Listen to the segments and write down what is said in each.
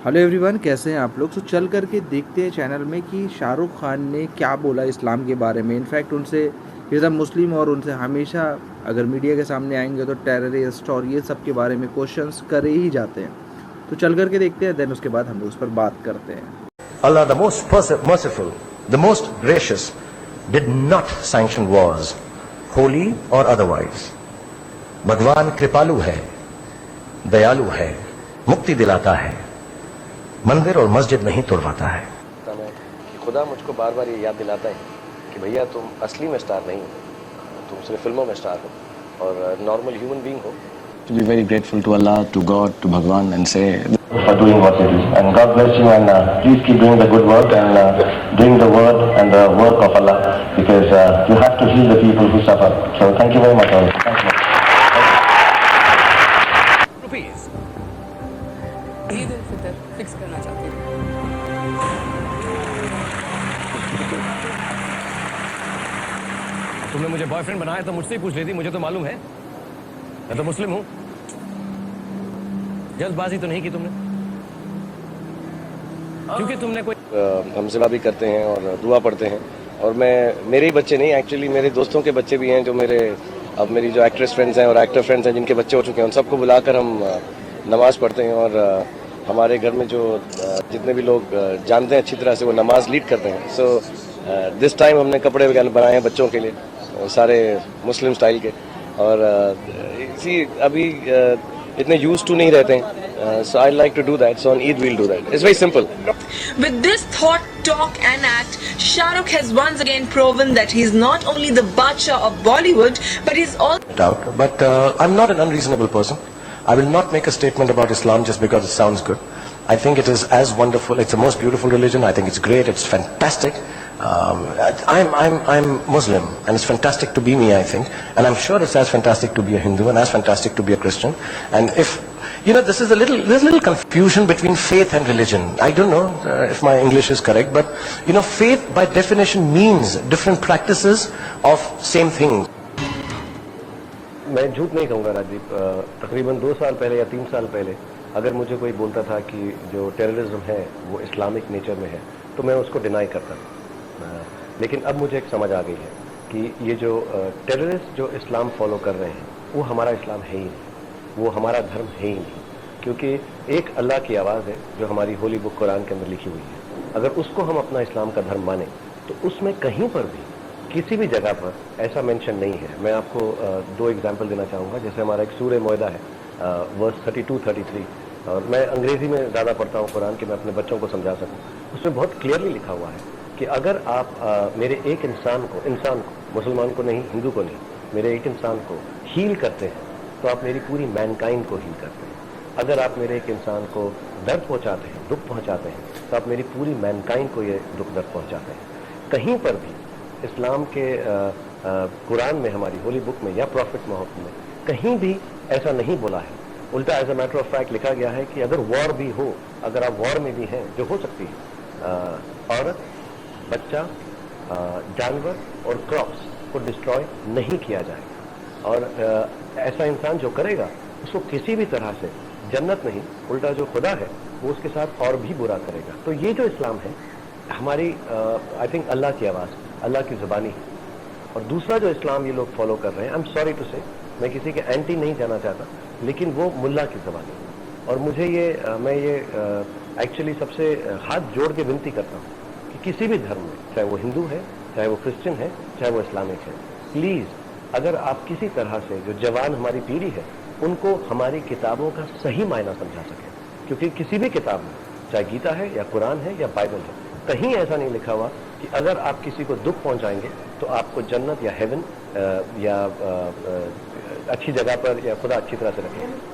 Hello everyone, कैसे हैं आप लोग। तो चल करके देखते हैं चैनल में कि शाहरुख खान ने क्या बोला इस्लाम के बारे में। इनफैक्ट उनसे ये सब मुस्लिम और उनसे हमेशा अगर मीडिया के सामने आएंगे तो टेररिस्ट और ये सब के बारे में क्वेश्चंस करे ही जाते हैं। तो चल करके देखते हैं, देन उसके बाद हम लोग उस पर बात करते हैं। Allah, the most merciful, the most gracious, did not sanction wars, holy or otherwise. भगवान कृपालु है, दयालु है, मुक्ति दिलाता है, मंदिर और मस्जिद नहीं तोड़वाता है। कि खुदा मुझको बार बार ये याद दिलाता है कि भैया तुम असली में स्टार नहीं हो, तुम सिर्फ फिल्मों में स्टार हो और नॉर्मल ह्यूमन बीइंग हो। To be very grateful to Allah, to God, to Bhagwan, and say For doing what you do, and God bless you, and please keep doing the good work and doing the word and the work of Allah, because you have to heal the people who suffer. So thank you very much all. Thank you. Rupees Eid ul Fitr fix करना चाहती हूँ। तुमने मुझे boyfriend बनाया तो मुझसे ही पूछ लेती, मुझे तो मालूम है, मैं तो मुस्लिम हूँ। जल्दबाजी तो नहीं की तुमने, क्योंकि तुमने कोई हम सेवा भी करते हैं और दुआ पढ़ते हैं। और मेरे ही बच्चे नहीं, एक्चुअली मेरे दोस्तों के बच्चे भी हैं जो मेरी जो एक्ट्रेस फ्रेंड्स हैं और एक्टर फ्रेंड्स हैं जिनके बच्चे हो चुके हैं, उन सबको बुलाकर हम नमाज़ पढ़ते हैं। और हमारे घर में जो जितने भी लोग जानते हैं अच्छी तरह से, वो नमाज लीड करते हैं। सो दिस टाइम हमने कपड़े वगैरह बनाए हैं बच्चों के लिए, सारे मुस्लिम स्टाइल के। और इसी अभी इतने यूज्ड टू नहीं रहते हैं, so I like to do that. So on Eid we'll do that. It's very simple. With this thought, talk and act, Shah Rukh has once again proven that he is not only the Badshah of Bollywood, but he's also Doubt, but I'm not an unreasonable person. I will not make a statement about Islam just because it sounds good. I think it is as wonderful. It's the most beautiful religion. I think it's great. It's fantastic. I'm Muslim, and it's fantastic to be me, I think. And I'm sure it's as fantastic to be a Hindu and as fantastic to be a Christian. And if this is there's a little confusion between faith and religion. I don't know if my English is correct, but faith by definition means different practices of same thing. मैं झूठ नहीं कहूँगा राजीव, तकरीबन 2 साल पहले या 3 साल पहले अगर मुझे कोई बोलता था कि जो टेररिज्म है वो इस्लामिक नेचर में है, तो मैं उसको डिनाई करता था। लेकिन अब मुझे एक समझ आ गई है कि ये जो टेररिस्ट जो इस्लाम फॉलो कर रहे हैं वो हमारा इस्लाम है ही नहीं, वो हमारा धर्म है ही नहीं। क्योंकि एक अल्लाह की आवाज़ है जो हमारी होली बुक कुरान के अंदर लिखी हुई है। अगर उसको हम अपना इस्लाम का धर्म माने तो उसमें कहीं पर भी किसी भी जगह पर ऐसा मेंशन नहीं है। मैं आपको 2 एग्जाम्पल देना चाहूँगा। जैसे हमारा एक सूरह मोइदा है, वर्स 32-33, और मैं अंग्रेज़ी में ज़्यादा पढ़ता हूँ कुरान कि मैं अपने बच्चों को समझा सकूँ। उसमें बहुत क्लियरली लिखा हुआ है कि अगर आप मेरे एक इंसान को, मुसलमान को नहीं, हिंदू को नहीं, मेरे एक इंसान को हील करते हैं तो आप मेरी पूरी मैनकाइंड को हील करते हैं। अगर आप मेरे एक इंसान को दर्द पहुंचाते हैं, दुख पहुंचाते हैं, तो आप मेरी पूरी मैनकाइंड को ये दुख दर्द पहुंचाते हैं। कहीं पर भी इस्लाम के कुरान में, हमारी होली बुक में या प्रॉफिट मोहम्मद में कहीं भी ऐसा नहीं बोला है। उल्टा as a matter of fact लिखा गया है कि अगर वॉर भी हो, अगर आप वॉर में भी हैं, जो हो सकती है, औरत, बच्चा, जानवर और क्रॉप्स को डिस्ट्रॉय नहीं किया जाएगा। और ऐसा इंसान जो करेगा उसको किसी भी तरह से जन्नत नहीं, उल्टा जो खुदा है वो उसके साथ और भी बुरा करेगा। तो ये जो इस्लाम है हमारी आई थिंक अल्लाह की आवाज़, अल्लाह की ज़ुबानी है। और दूसरा जो इस्लाम ये लोग फॉलो कर रहे हैं, आई एम सॉरी टू से, मैं किसी के एंटी नहीं जाना चाहता, लेकिन वो मुल्ला की ज़बानी है। और मुझे मैं ये एक्चुअली सबसे हाथ जोड़ के विनती करता हूँ कि किसी भी धर्म में, चाहे वो हिंदू है, चाहे वो क्रिश्चियन है, चाहे वो इस्लामिक है, प्लीज़ अगर आप किसी तरह से जो जवान हमारी पीढ़ी है उनको हमारी किताबों का सही मायना समझा सकें। क्योंकि किसी भी किताब में, चाहे गीता है या कुरान है या बाइबल है, कहीं ऐसा नहीं लिखा हुआ कि अगर आप किसी को दुख पहुंचाएंगे तो आपको जन्नत या हेवन या अच्छी जगह पर या खुदा अच्छी तरह से रखेंगे।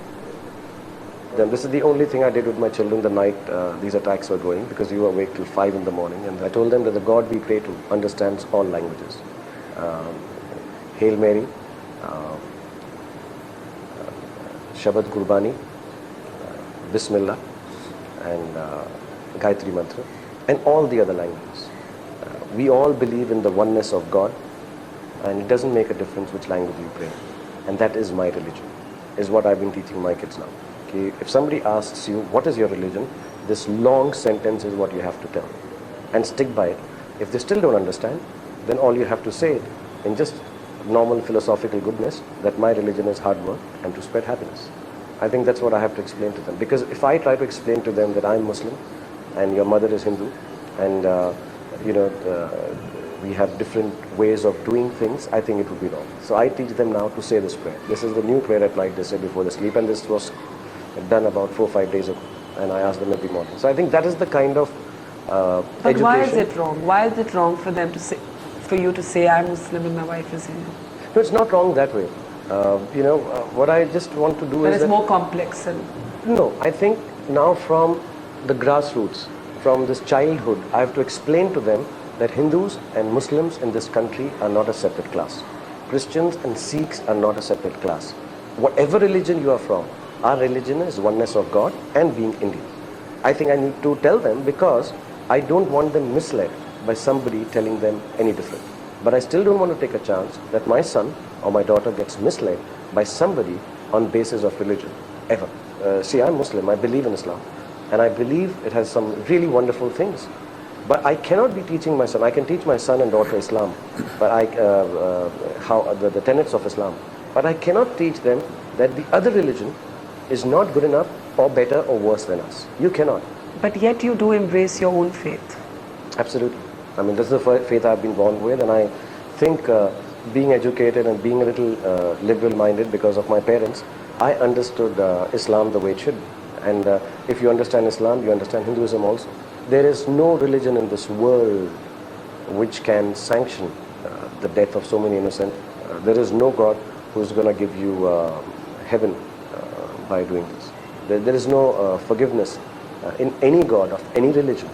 Then this is the only thing I did with my children the night these attacks were going, because you were awake till 5 in the morning, and I told them that the God we pray to understands all languages. Hail Mary, Shabad Qurbani, Bismillah, and Gayatri Mantra, and all the other languages. We all believe in the oneness of God, and it doesn't make a difference which language you pray. And that is my religion, is what I've been teaching my kids now. कि if somebody asks you what is your religion, this long sentence is what you have to tell and stick by it. If they still don't understand, then all you have to say it in just normal philosophical goodness that my religion is hard work and to spread happiness. I think that's what I have to explain to them, because if I try to explain to them that I'm Muslim and your mother is Hindu and we have different ways of doing things, I think it would be wrong. So I teach them now to say this prayer. This is the new prayer I like to say before they sleep, and this was done about 4 or 5 days ago, and I ask them every morning. So I think that is the kind of But education. why is it wrong? Why is it wrong for them to say, for you to say I'm Muslim and my wife is Hindu? No, it's not wrong that way. What I just want to do But is it's that, more complex and no, I think now from the grassroots, from this childhood, I have to explain to them that Hindus and Muslims in this country are not a separate class. Christians and Sikhs are not a separate class. Whatever religion you are from, our religion is oneness of God and being Indian. I think I need to tell them because I don't want them misled by somebody telling them any different. But I still don't want to take a chance that my son or my daughter gets misled by somebody on basis of religion, ever. See, I'm Muslim, I believe in Islam, and I believe it has some really wonderful things. But I cannot be teaching my son. I can teach my son and daughter Islam, but the tenets of Islam. But I cannot teach them that the other religion is not good enough or better or worse than us. You cannot. but yet you do embrace your own faith. Absolutely. I mean, this is the faith I've been born with, and I think being educated and being a little liberal-minded because of my parents, I understood Islam the way it should be. And if you understand Islam, you understand Hinduism also. There is no religion in this world which can sanction the death of so many innocent. There is no God who's going to give you heaven by doing this. There is no forgiveness in any God of any religion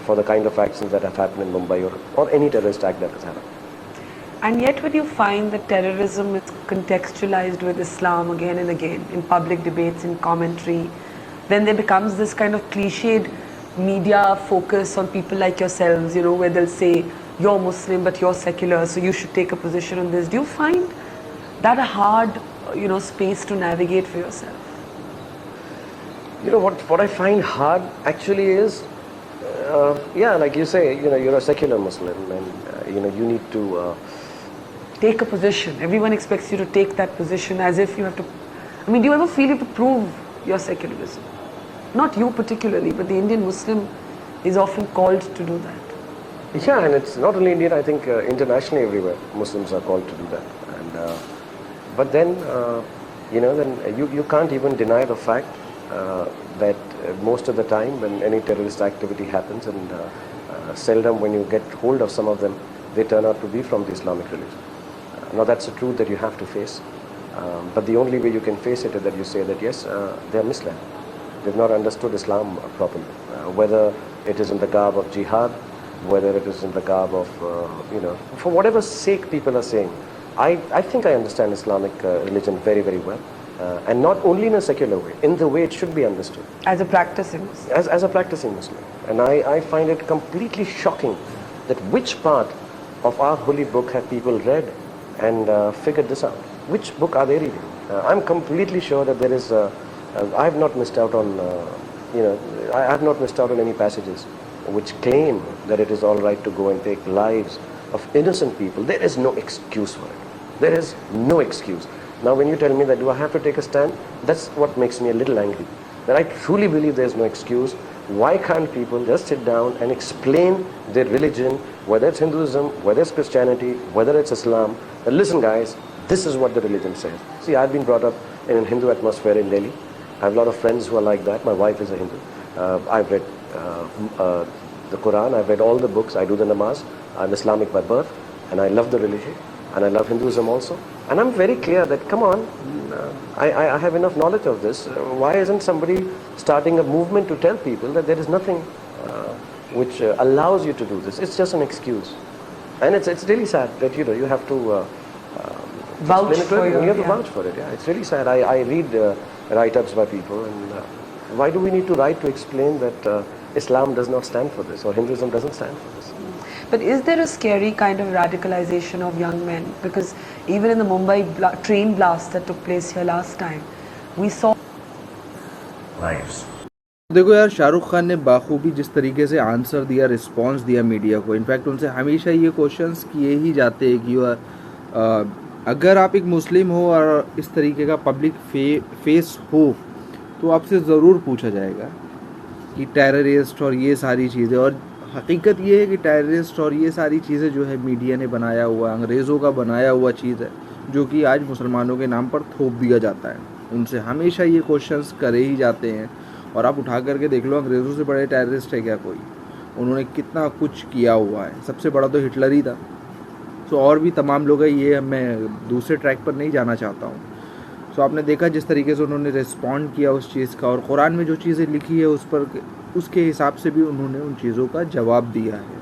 for the kind of actions that have happened in Mumbai or any terrorist act that has happened. And yet when you find that terrorism is contextualized with Islam again and again in public debates, in commentary, then there becomes this kind of cliched media focus on people like yourselves, where they'll say, you're Muslim but you're secular, so you should take a position on this. Do you find that a hard, space to navigate for yourself? What I find hard actually is, like you say, you're a secular Muslim and, you need to... Take a position. Everyone expects you to take that position as if you have to... do you ever feel you have to prove your secularism? Not you particularly, but the Indian Muslim is often called to do that. Yeah, and it's not only Indian, I think internationally everywhere Muslims are called to do that. And, but then, then you can't even deny the fact that most of the time when any terrorist activity happens, and seldom when you get hold of some of them, they turn out to be from the Islamic religion. Now that's a truth that you have to face. But the only way you can face it is that you say that yes, they are misled. They've not understood Islam properly. Whether it is in the garb of jihad, whether it is in the garb of, for whatever sake people are saying. I think I understand Islamic religion very, very well. And not only in a secular way, in the way it should be understood. As a practicing Muslim. As a practicing Muslim. And I find it completely shocking that which part of our holy book have people read and figured this out. Which book are they reading? I'm completely sure that there is, I have not missed out on, I have not missed out on any passages which claim that it is all right to go and take lives of innocent people. There is no excuse for it. There is no excuse. Now when you tell me that do I have to take a stand, that's what makes me a little angry. That I truly believe there is no excuse. Why can't people just sit down and explain their religion, whether it's Hinduism, whether it's Christianity, whether it's Islam. Listen guys, this is what the religion says. See, I've been brought up in a Hindu atmosphere in Delhi. I have a lot of friends who are like that. My wife is a Hindu. I've read the Quran, I've read all the books, I do the namaz. I'm Islamic by birth, and I love the religion, and I love Hinduism also. And I'm very clear that, come on, I have enough knowledge of this. Why isn't somebody starting a movement to tell people that there is nothing which allows you to do this? It's just an excuse. And it's really sad that, you have to Vouch for you have to yeah. vouch for it. Yeah, it's really sad. I read write-ups by people, and why do we need to write to explain that Islam does not stand for this, or Hinduism doesn't stand for this? But is there a scary kind of radicalization of young men? Because even in the Mumbai train blast that took place here last time, we saw lives. देखो यार, शाहरुख खान ने बाखूबी जिस तरीके से answer दिया, response दिया media को, in fact उनसे हमेशा ये क्वेश्चंस किए ही जाते हैं कि अगर आप एक मुस्लिम हो और इस तरीके का पब्लिक फेस हो तो आपसे ज़रूर पूछा जाएगा कि टेररिस्ट और ये सारी चीज़ें। और हकीकत ये है कि टेररिस्ट और ये सारी चीज़ें जो है मीडिया ने बनाया हुआ, अंग्रेज़ों का बनाया हुआ चीज़ है, जो कि आज मुसलमानों के नाम पर थोप दिया जाता है। उनसे हमेशा ये क्वेश्चंस करे ही जाते हैं। और आप उठा करके देख लो, अंग्रेज़ों से बड़े टेररिस्ट है क्या कोई? उन्होंने कितना कुछ किया हुआ है। सबसे बड़ा तो हिटलर ही था। सो और भी तमाम लोग हैं, ये मैं दूसरे ट्रैक पर नहीं जाना चाहता हूँ। सो आपने देखा जिस तरीके से उन्होंने रिस्पॉन्ड किया उस चीज़ का, और कुरान में जो चीज़ें लिखी है उस पर, उसके हिसाब से भी उन्होंने उन चीज़ों का जवाब दिया है।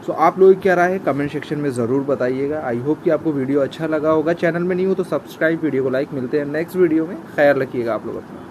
सो आप लोग क्या राय है कमेंट सेक्शन में ज़रूर बताइएगा। आई होप कि आपको वीडियो अच्छा लगा होगा। चैनल में नहीं हो तो सब्सक्राइब, वीडियो को लाइक। मिलते हैं नेक्स्ट वीडियो में। ख्याल रखिएगा आप लोग अपना।